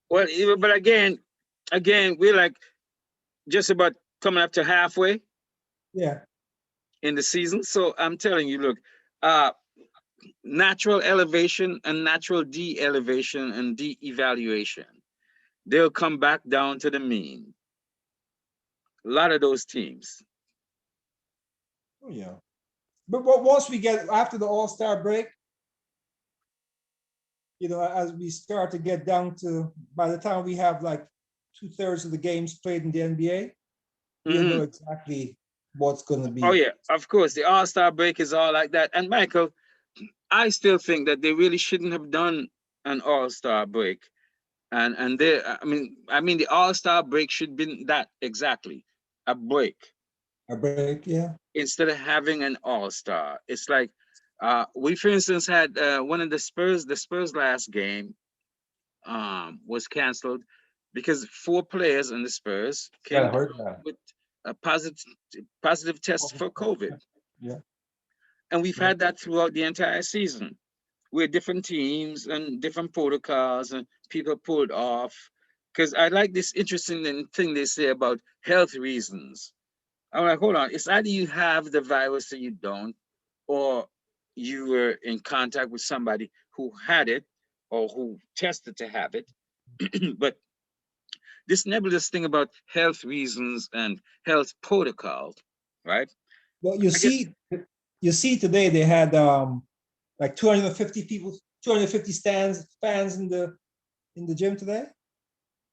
Well, but again, we're like just about coming up to halfway. Yeah. In the season. So I'm telling you, look, natural elevation and natural de-elevation and de-evaluation, they'll come back down to the mean. A lot of those teams. Oh, yeah. But once we get after the All-Star break, you know, as we start to get down to, by the time we have like 2/3 of the games played in the NBA, we'll know exactly what's going to be. Oh yeah, of course. The All-Star break is all like that. And Michael, I still think that they really shouldn't have done an All-Star break. And they, I mean, the All-Star break should be that exactly, a break. A break, yeah. Instead of having an All-Star, it's like we, for instance, had one of the Spurs last game was canceled because 4 players in the Spurs came with a positive test for COVID. Yeah. And we've had that throughout the entire season, where different teams and different protocols and people pulled off. Because I like this interesting thing they say about health reasons. I'm like, hold on, it's either you have the virus or you don't, or you were in contact with somebody who had it or who tested to have it. But this nebulous thing about health reasons and health protocol, right? Well, you see today they had like 250 people, 250 fans in the gym today.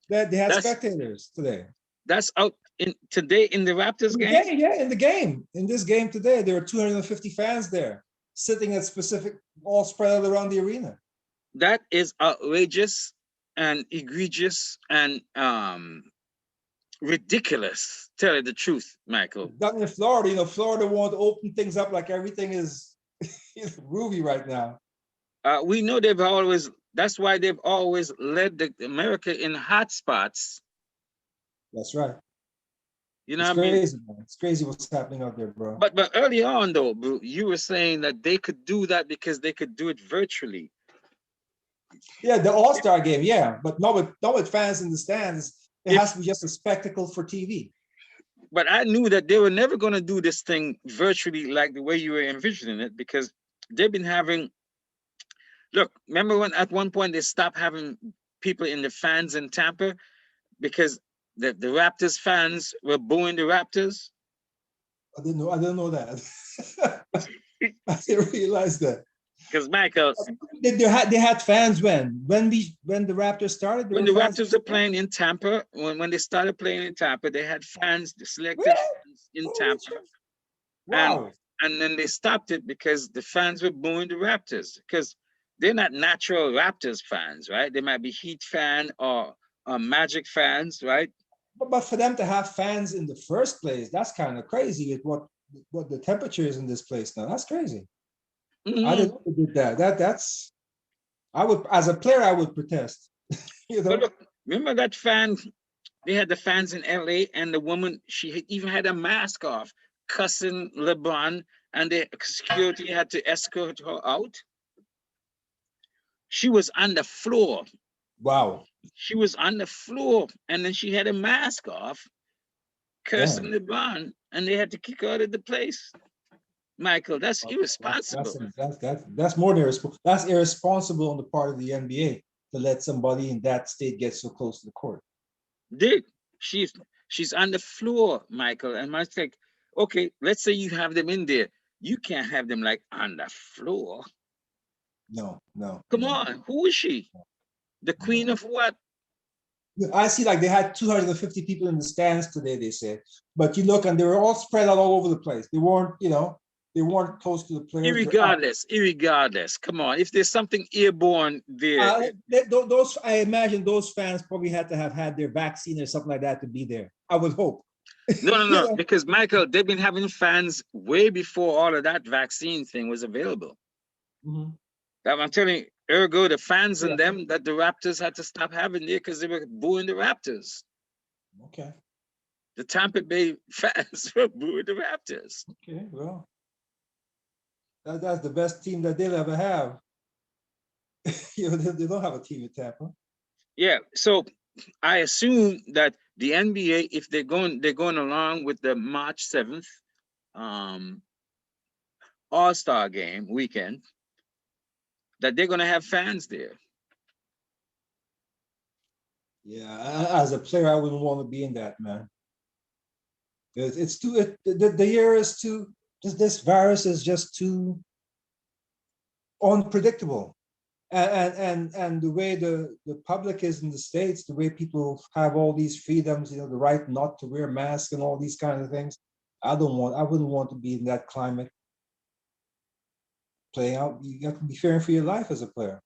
They had spectators today. That's out today in the Raptors game? Yeah, in the game. In this game today, there were 250 fans there, sitting at specific, all spread out around the arena. That is outrageous and egregious and ridiculous. Tell you the truth, Michael. Down in Florida, you know, Florida wants to open things up like everything is groovy right now. We know that's why they've always led America in hot spots. That's right. You know, it's crazy, man. It's crazy what's happening out there, bro. But early on, though, bro, you were saying that they could do that because they could do it virtually. Yeah, the All-Star game, yeah, but not with fans in the stands. It has to be just a spectacle for TV. But I knew that they were never going to do this thing virtually like the way you were envisioning it, because they've been having. Look, remember when at one point they stopped having people in the fans in Tampa because the Raptors fans were booing the Raptors? I didn't know that. I didn't realize that. Because Michael, they had fans when the Raptors started. When the Raptors were playing in Tampa, when they started playing in Tampa, they had fans, selected fans in Tampa. Wow. And then they stopped it because the fans were booing the Raptors, because they're not natural Raptors fans, right? They might be Heat fan or Magic fans, right? But for them to have fans in the first place, that's kind of crazy with what the temperature is in this place now. That's crazy. I Mhm. didn't know they did that. That's I would, as a player, I would protest. You But know. look, remember that fan? They had the fans in LA, and the woman, even had a mask off, cussing LeBron, and the security had to escort her out. She was on the floor. Wow. She was on the floor, and then she had a mask off, cursing Damn. LeBron, and they had to kick her out of the place. Michael, that's That's irresponsible. that's more than irresponsible. That's irresponsible on the part of the NBA to let somebody in that state get so close to the court. Dude, she's she's on the floor, Michael. And I was like, okay, let's say you have them in there. You can't have them like on the floor. No, no, Come no, on, who is she? The queen no. of what? I see like they had 250 people in the stands today, they said. But you look and they were all spread out all over the place. They weren't, they weren't close to the players. They're out. Irregardless. Come on. If there's something airborne there, Those, I imagine those fans probably had to have had their vaccine or something like that to be there. I would hope. no, no, You no. know? Because Michael, they've been having fans way before all of that vaccine thing was available. Mhm. That I'm telling you, ergo the fans Yeah. and them that the Raptors had to stop having there because they were booing the Raptors. Okay. The Tampa Bay fans were booing the Raptors. Okay. Well, that's the best team that they'll ever have. They don't have a team in Tampa. Yeah. So I assume that the NBA, if they're going along with the March 7th um, All-Star game weekend, that they're going to have fans there. Yeah, as a player, I wouldn't want to be in that, man. It's too. The year is too. This virus is just too unpredictable, and the way the public is in the States, the way people have all these freedoms, the right not to wear masks and all these kind of things. I wouldn't want to be in that climate playing out. You have to be fearing for your life as a player.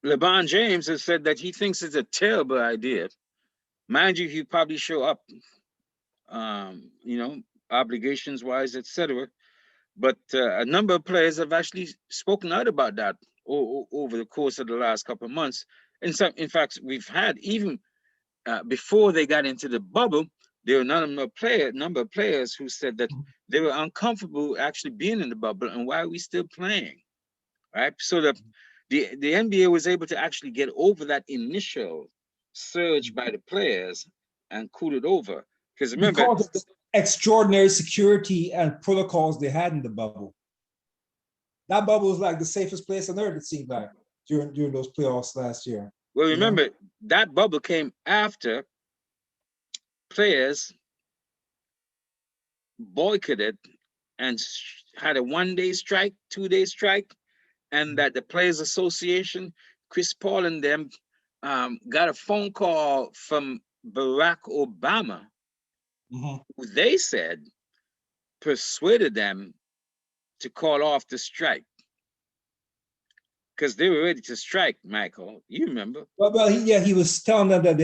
LeBron James has said that he thinks it's a terrible idea. Mind you, he probably show up, you know, obligations wise, etc. But a number of players have actually spoken out about that over the course of the last couple of months. In fact, we've had even before they got into the bubble, there were number of players who said that they were uncomfortable actually being in the bubble, and why are we still playing, right? So the NBA was able to actually get over that initial surge by the players and cool it over. Because remember, Because of the extraordinary security and protocols they had in the bubble. That bubble was like the safest place on earth, it seemed like, during those playoffs last year. well, You know? remember that bubble came after players boycotted and had a 1 day strike, 2 day strike, and that the Players Association, Chris Paul and them, got a phone call from Barack Obama, Mhm. who they said persuaded them to call off the strike because they were ready to strike. Michael, you remember? Well, he was telling them that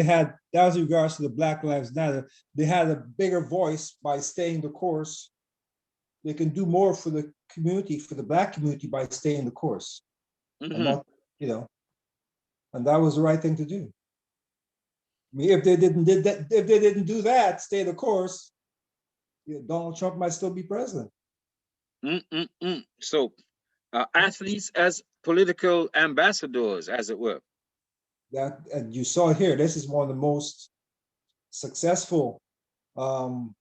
that was in regards to the Black Lives Matter. They had a bigger voice by staying the course. They can do more for the community, for the Black community, by staying the course, and Mm-hmm. not, and that was the right thing to do. I mean, if they didn't do that, stay the course, Donald Trump might still be president. Mm-mm-mm. So athletes as political ambassadors, as it were. That, and you saw it here. This is one of the most successful um,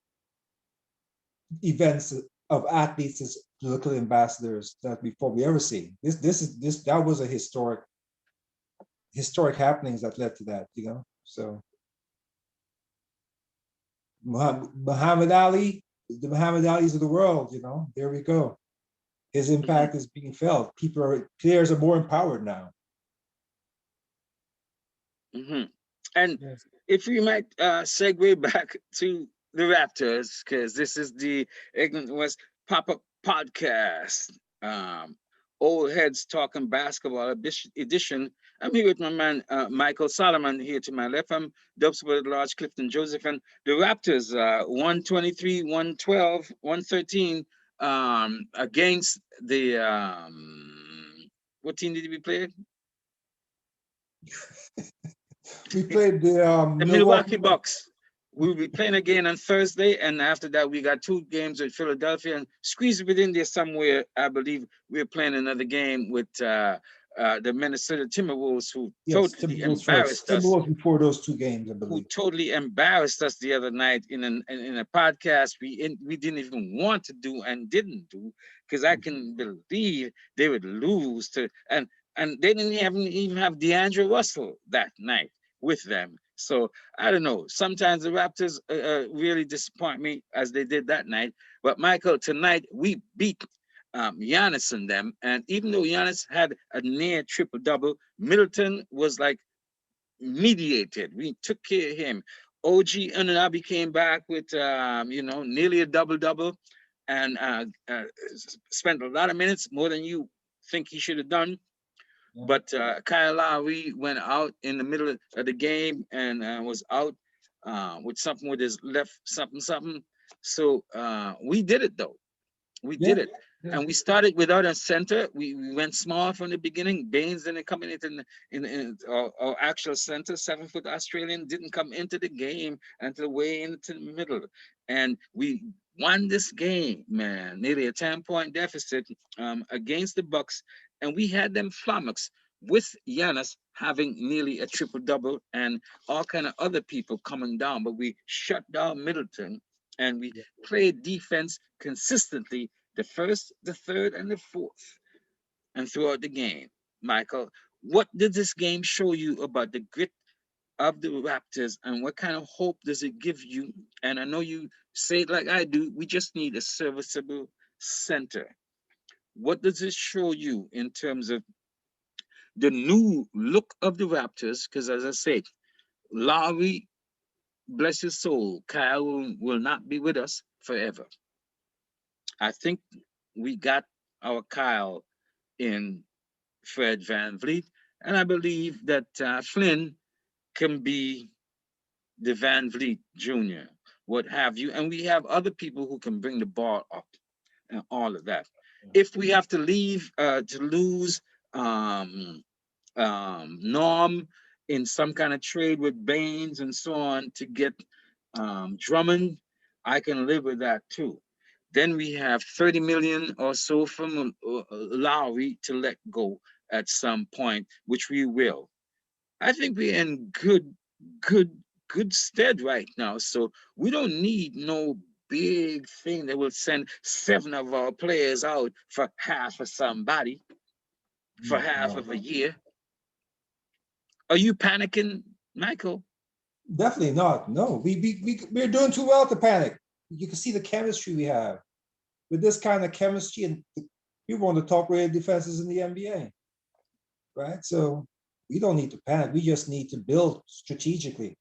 events of athletes as political ambassadors that we've probably ever seen. That was a historic happenings that led to that. So Muhammad Ali, the Muhammad Alis of the world, there we go. His Mm-hmm. impact is being felt. Players are more empowered now. Mm-hmm. And Yes. if we might segue back to the Raptors, because this is the Ignorant West pop-up podcast. Old Heads Talking Basketball edition. I'm here with my man Michael Solomon here to my left. I'm Dubsworth Lodge, Clifton Joseph, and the Raptors 123, 112, 113 against the what team did we play? We played the The Milwaukee Milwaukee Bucks. Bucks. We'll be playing again on Thursday, and after that, we got two games with Philadelphia, and squeeze within there somewhere. I believe we're playing another game with the Minnesota Timberwolves, who Yes, totally Timberwolves first. embarrassed us. Timberwolves before those two games, I Who believe. totally embarrassed us the other night in a podcast we didn't even want to do and didn't do because I can believe they would lose to and they didn't even have DeAndre Russell that night with them. So I don't know. Sometimes the Raptors really disappoint me as they did that night. But Michael, tonight we beat Giannis and them, and even though Giannis had a near triple double, Middleton was like mediated. We took care of him. OG Anunoby came back with nearly a double double, and spent a lot of minutes more than you think he should have done. Yeah. But Kyle Lowry went out in the middle of the game and was out with something with his left something something. So we did it though. We Yeah. did it. Yeah. And we started without a center. We went small from the beginning. Baines didn't come in our actual center. 7 foot Australian didn't come into the game until way into the middle. And we won this game, man, nearly a 10-point deficit against the Bucks. And we had them flummoxed with Giannis having nearly a triple double and all kind of other people coming down. But we shut down Middleton and we played defense consistently the first, the third, and the fourth, and throughout the game. Michael, what did this game show you about the grit of the Raptors, and what kind of hope does it give you? And I know you say it like I do, we just need a serviceable center. What does it show you in terms of the new look of the Raptors? Because as I said, Lowry, bless his soul, Kyle will not be with us forever. I think we got our Kyle in Fred Van Vliet, and I believe that Flynn can be the Van Vliet Jr., what have you, and we have other people who can bring the ball up and all of that. If we have to leave to lose um, Norm in some kind of trade with Baines and so on to get Drummond, I can live with that too. Then we have 30 million or so from Lowry to let go at some point, which we will. I think we're in good, good stead right now. So we don't need no big thing that will send 7 of our players out for half of somebody for half of a year. Are you panicking, Michael? Definitely not. No, we're doing too well to panic. You can see the chemistry we have with this kind of chemistry, and you're one of the top-rated defenses in the NBA, right? So we don't need to panic. We just need to build strategically,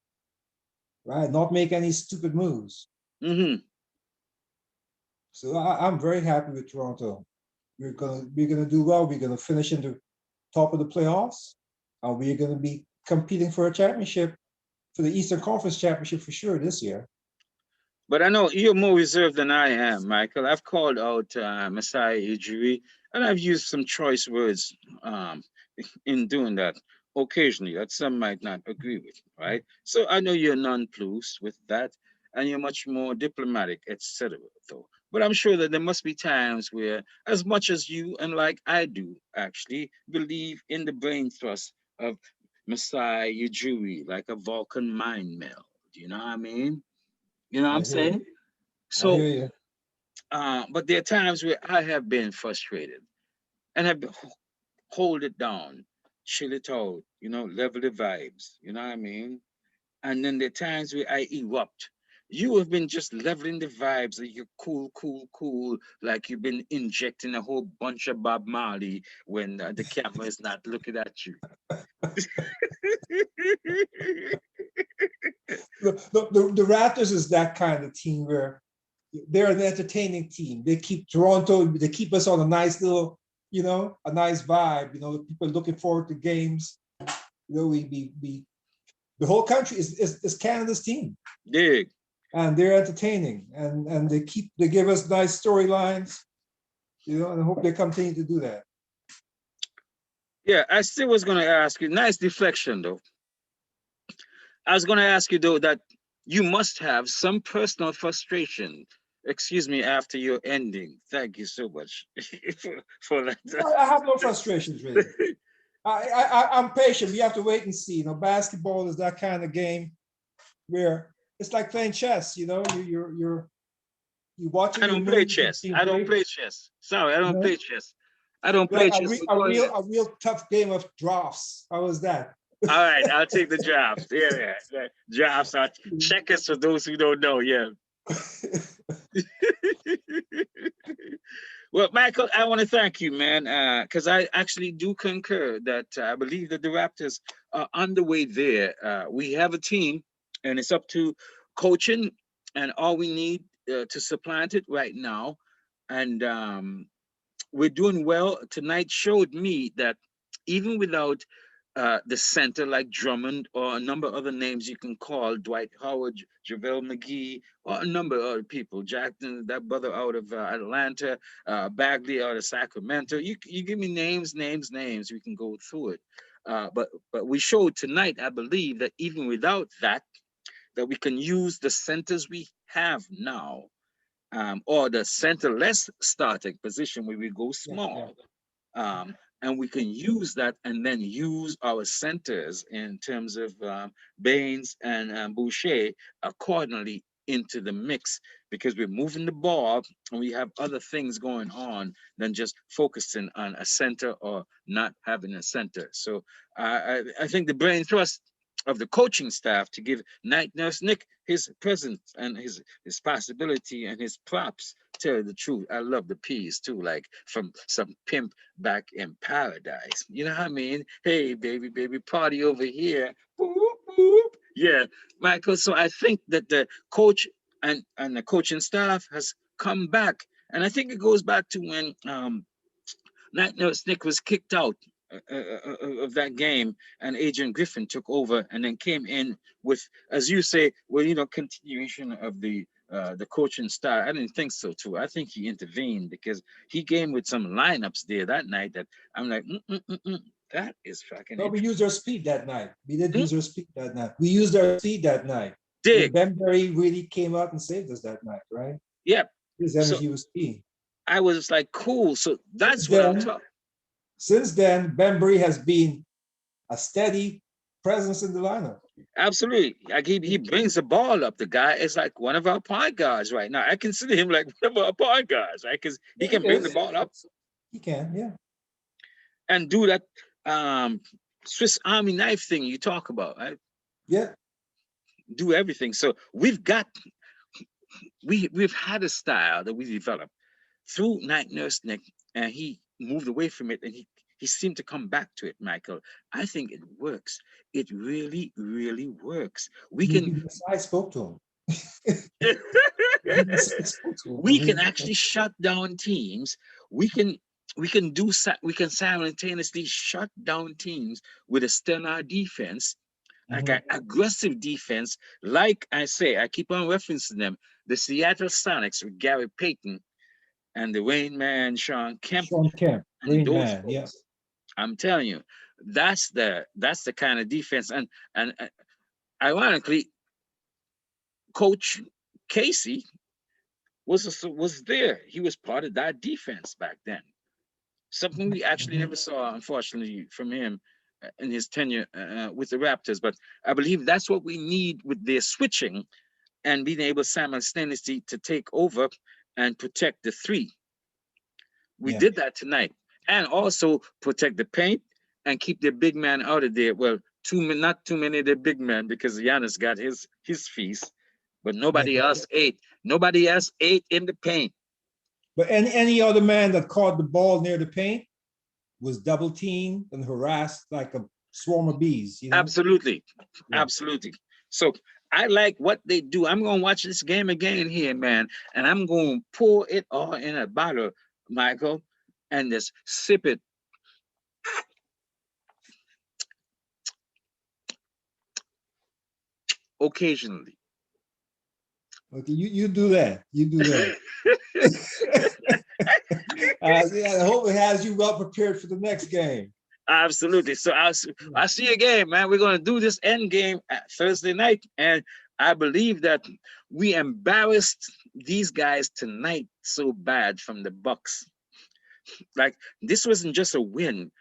right? Not make any stupid moves. Mm-hmm. So I'm very happy with Toronto. We're gonna do well. We're gonna finish in the top of the playoffs. We're gonna be competing for a championship, for the Eastern Conference championship for sure this year. But I know you're more reserved than I am, Michael. I've called out Masai Ujiri, and I've used some choice words in doing that occasionally that some might not agree with, right? So I know you're nonplussed with that, and you're much more diplomatic, etc. Though, but I'm sure that there must be times where, as much as you and like I do, actually believe in the brain thrust of Masai Ujiri, like a Vulcan mind meld. Do you know what I mean? You know what I'm I hear you. saying? I hear So, you. but there are times where I have been frustrated and have been, hold it down, chill it out, level the vibes. You know what I mean? And then there are times where I erupt. You have been just leveling the vibes, like you're cool, cool, cool, like you've been injecting a whole bunch of Bob Marley when the camera is not looking at you. The Raptors is that kind of team where they're an entertaining team. They keep Toronto, they keep us on a nice little a nice vibe. People looking forward to games. The whole country is Canada's team. Dig. And they're entertaining, and they give us nice storylines, and I hope they continue to do that. Yeah, I still was going to ask you. Nice deflection, though. I was going to ask you, though, that you must have some personal frustration. Excuse me, after your ending. Thank you so much for that. I have no frustrations, really. I'm patient. We have to wait and see. Basketball is that kind of game where it's like playing chess. You're watching. I don't play chess. I don't play chess. Sorry, I don't play chess. I don't play chess. A real tough game of drafts. How was that? All right, I'll take the drafts. Yeah. Drafts are checkers for those who don't know. Yeah. Well, Michael, I want to thank you, man, because I actually do concur that I believe that the Raptors are on the way there. We have a team, and it's up to coaching, and all we need to supplant it right now. And we're doing well. Tonight showed me that even without the center like Drummond or a number of other names you can call, Dwight Howard, JaVale McGee, or a number of other people, Jackson, that brother out of Atlanta, Bagley out of Sacramento. You give me names, we can go through it. But we showed tonight, I believe, that even without that we can use the centers we have now, or the centerless starting position where we go small. Yeah. And we can use that and then use our centers in terms of Baines and Boucher accordingly into the mix, because we're moving the ball and we have other things going on than just focusing on a center or not having a center. So I think the brain thrust of the coaching staff to give Night Nurse Nick his presence and his possibility and his props. Tell you the truth, I love the P's too, like from some pimp back in paradise. You know what I mean? Hey, baby, party over here. Boop, boop. Yeah, Michael. So I think that the coach and the coaching staff has come back. And I think it goes back to when Night Nurse Nick was kicked out of that game, and Adrian Griffin took over and then came in with, as you say, well, continuation of the coaching style. I didn't think so too. I think he intervened because he came with some lineups there that night that I'm like, that is fucking. No, we used our speed that night. We did use our speed that night. We used our speed that night. Ben Berry really came out and saved us that night, right? Yep. His energy was key. I was like, cool. So that's what I'm talking. Since then, Ben Berry has been a steady presence in the lineup. Absolutely. Like he brings the ball up. The guy is like one of our point guards right now. I consider him like one of our point guards, right? Because he can bring the ball up. He can, yeah. And do that Swiss Army knife thing you talk about, right? Yeah. Do everything. So we've had a style that we developed through Night Nurse Nick, and he moved away from it, and he seemed to come back to it, Michael. I think it works. It really, really works. I spoke to him. We can actually shut down teams. We can simultaneously shut down teams with a stellar defense, like an aggressive defense. Like I say, I keep on referencing them. The Seattle Sonics with Gary Payton and the Rain Man, Sean Kemp. Rain Man, yes. I'm telling you, that's the kind of defense. And ironically, Coach Casey was there. He was part of that defense back then. Something we actually never saw, unfortunately, from him in his tenure with the Raptors. But I believe that's what we need with their switching and being able simultaneously to take over and protect the three. We did that tonight. And also protect the paint and keep the big man out of there. Well, not too many of the big men, because Giannis got his feast, but nobody else ate. Nobody else ate in the paint. But any other man that caught the ball near the paint was double teamed and harassed like a swarm of bees. Absolutely. Absolutely. So I like what they do. I'm going to watch this game again here, man, and I'm going to pour it all in a bottle, Michael. and just sip it. Occasionally. Okay, you do that. You do that. Yeah, I hope it has you well prepared for the next game. Absolutely. So I'll see you again, man. We're gonna do this end game at Thursday night, and I believe that we embarrassed these guys tonight so bad from the Bucks. Like this wasn't just a win.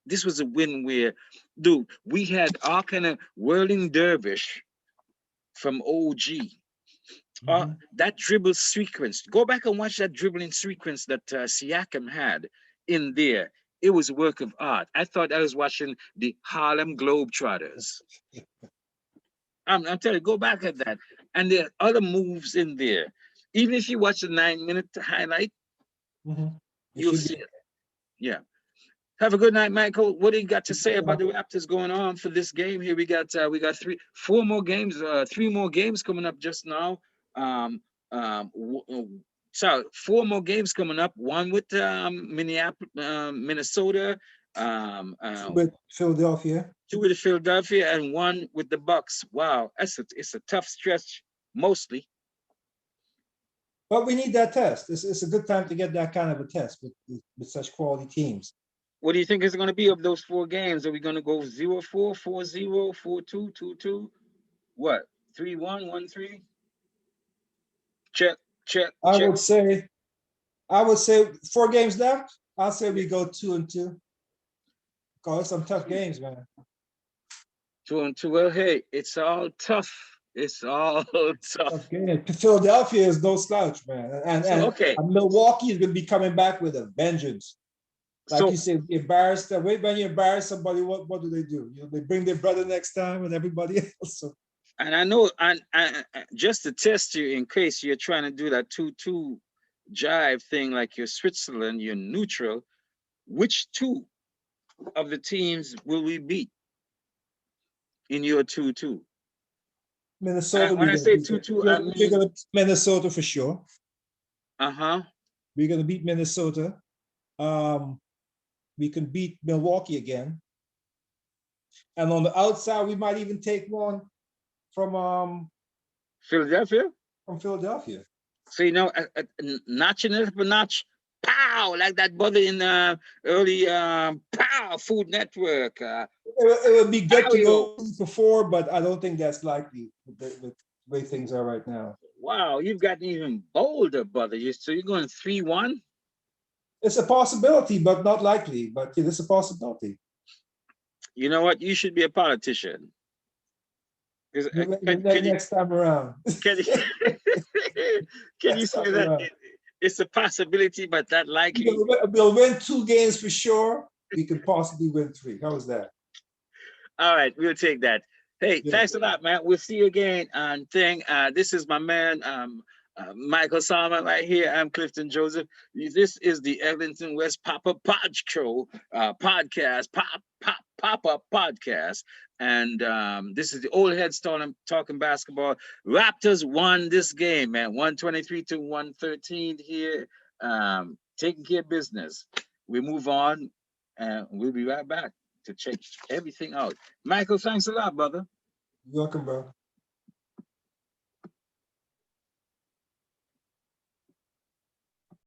This was a win where, dude, we had all kind of whirling dervish from OG. Mhm. That dribble sequence. Go back and watch that dribbling sequence that Siakam had in there. It was a work of art. I thought I was watching the Harlem Globetrotters. I'm telling you, go back at that. And there are other moves in there. Even if you watch the 9-minute highlight, Mhm. It you'll should be. see it. Yeah. Have a good night, Michael. What do you got to say about the Raptors going on for this game? Here we got four more games, three more games coming up just now. Um, so four more games coming up. One with Minneapolis, Minnesota, With Philadelphia. two with Philadelphia, and one with the Bucks. Wow, it's a tough stretch mostly. But we need that test. It's a good time to get that kind of a test with such quality teams. What do you think is going to be of those four games? Are we going to go 0-4, 4-0, 4-2, 2-2? What? 3-1, 1-3? Check, check, I check. would say, 4 games left. I'll say we go 2-2. Cause some tough games, man. 2-2. Well, hey, it's all tough. It's all tough. Tough game. Philadelphia is no slouch, man. So okay. And Milwaukee is going to be coming back with a vengeance. Like So you said, embarrassed. When you embarrass somebody, what do? They bring their brother next time and everybody else. So. and I know, and just to test you, in case you're trying to do that 2-2 jive thing, like you're Switzerland, you're neutral. Which two of the teams will we beat in your 2-2? Minnesota, When we're I gonna say beat. 2-2, I We're mean gonna beat Minnesota for sure. uh-huh. We're gonna beat Minnesota. We can beat Milwaukee again. And on the outside, we might even take one Philadelphia. from Philadelphia. So notching it up a notch, pow, like that brother in early pow Food Network. It would be good to Mario. go for 4, but I don't think that's likely with the way things are right now. Wow, you've gotten even bolder, brother. So you're going 3-1? It's a possibility, but not likely. But it is a possibility. You know what? You should be a politician. Next time around. Can you, can you say that it's a possibility, but not likely? We'll win 2 games for sure. We could possibly win 3. How is that? All right, we'll take that. Hey, Yeah. thanks a lot, man. We'll see you again on thing. This is my man, Michael Salman right here. I'm Clifton Joseph. This is the Eglinton West Pop-Up Pod Show podcast, pop-up podcast. And this is the old heads talking basketball. Raptors won this game, man. 123-113 here. Taking care of business. We move on, and we'll be right back to check everything out. Michael, thanks a lot, brother. You're welcome, bro.